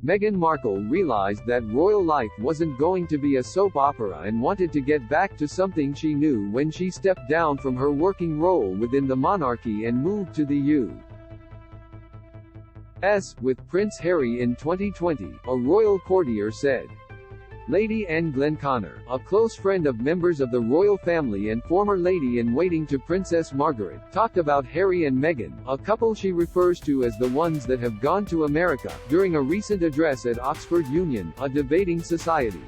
Meghan Markle realized that royal life wasn't going to be a soap opera and wanted to get back to something she knew when she stepped down from her working role within the monarchy and moved to the U.S. with Prince Harry in 2020, a royal courtier said. Lady Anne Glenconner, a close friend of members of the royal family and former lady-in-waiting to Princess Margaret, talked about Harry and Meghan, a couple she refers to as the ones that have gone to America, during a recent address at Oxford Union, a debating society.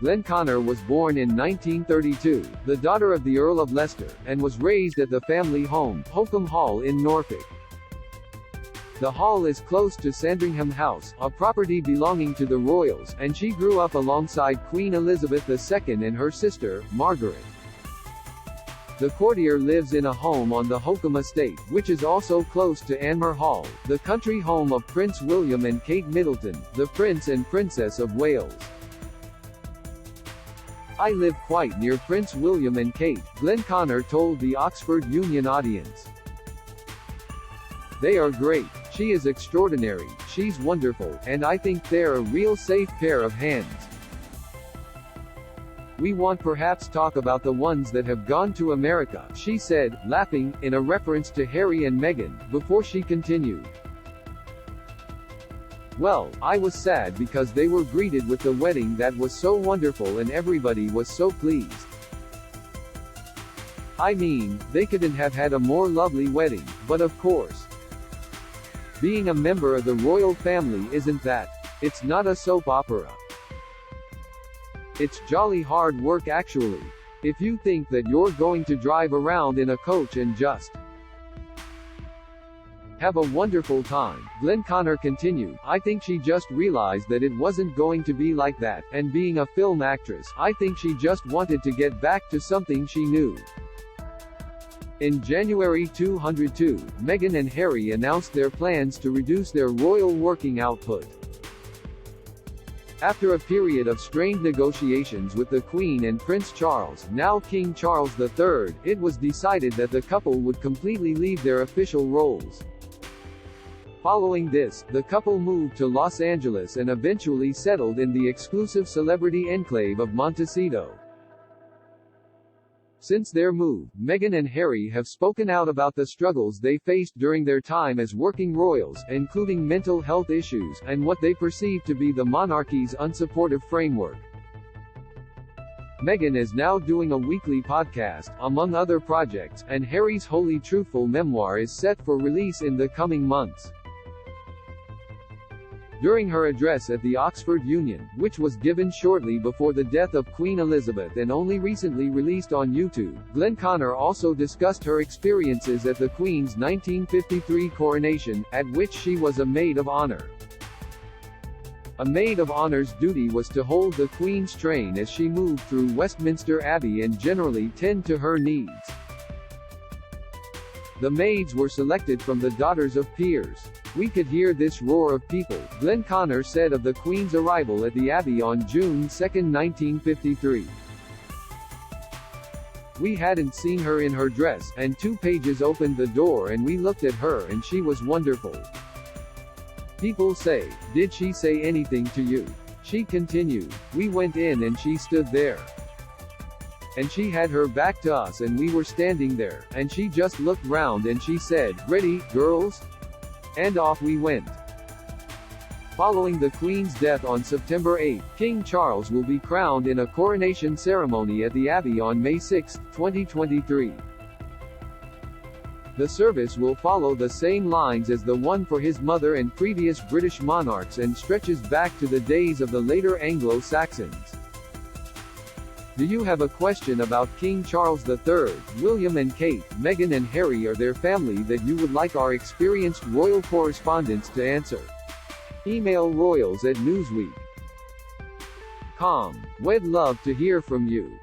Glenconner was born in 1932, the daughter of the Earl of Leicester, and was raised at the family home, Holkham Hall in Norfolk. The hall is close to Sandringham House, a property belonging to the royals, and she grew up alongside Queen Elizabeth II and her sister, Margaret. The courtier lives in a home on the Holkham estate, which is also close to Anmer Hall, the country home of Prince William and Kate Middleton, the Prince and Princess of Wales. "I live quite near Prince William and Kate," Glenconner told the Oxford Union audience. "They are great. She is extraordinary, she's wonderful, and I think they're a real safe pair of hands. We want perhaps talk about the ones that have gone to America," she said, laughing, in a reference to Harry and Meghan, before she continued. "Well, I was sad because they were greeted with the wedding that was so wonderful and everybody was so pleased. I mean, they couldn't have had a more lovely wedding, but of course, being a member of the royal family isn't that. It's not a soap opera. It's jolly hard work actually. If you think that you're going to drive around in a coach and just have a wonderful time," Glenconner continued, "I think she just realized that it wasn't going to be like that, and being a film actress, I think she just wanted to get back to something she knew." In January 2002, Meghan and Harry announced their plans to reduce their royal working output. After a period of strained negotiations with the Queen and Prince Charles, now King Charles III, it was decided that the couple would completely leave their official roles. Following this, the couple moved to Los Angeles and eventually settled in the exclusive celebrity enclave of Montecito. Since their move, Meghan and Harry have spoken out about the struggles they faced during their time as working royals, including mental health issues, and what they perceive to be the monarchy's unsupportive framework. Meghan is now doing a weekly podcast, among other projects, and Harry's wholly truthful memoir is set for release in the coming months. During her address at the Oxford Union, which was given shortly before the death of Queen Elizabeth and only recently released on YouTube, Glenconner also discussed her experiences at the Queen's 1953 coronation, at which she was a maid of honor. A maid of honor's duty was to hold the Queen's train as she moved through Westminster Abbey and generally tend to her needs. The maids were selected from the daughters of peers. "We could hear this roar of people," Glenconner said of the Queen's arrival at the Abbey on June 2, 1953. "We hadn't seen her in her dress, and 2 pages opened the door and we looked at her and she was wonderful. People say, 'Did she say anything to you?' She continued. 'We went in and she stood there. And she had her back to us and we were standing there, and she just looked round and she said, 'Ready, girls?' And off we went." Following the Queen's death on September 8, King Charles will be crowned in a coronation ceremony at the Abbey on May 6, 2023. The service will follow the same lines as the one for his mother and previous British monarchs and stretches back to the days of the later Anglo-Saxons. Do you have a question about King Charles III, William and Kate, Meghan and Harry or their family that you would like our experienced royal correspondents to answer? Email royals@newsweek.com. We'd love to hear from you.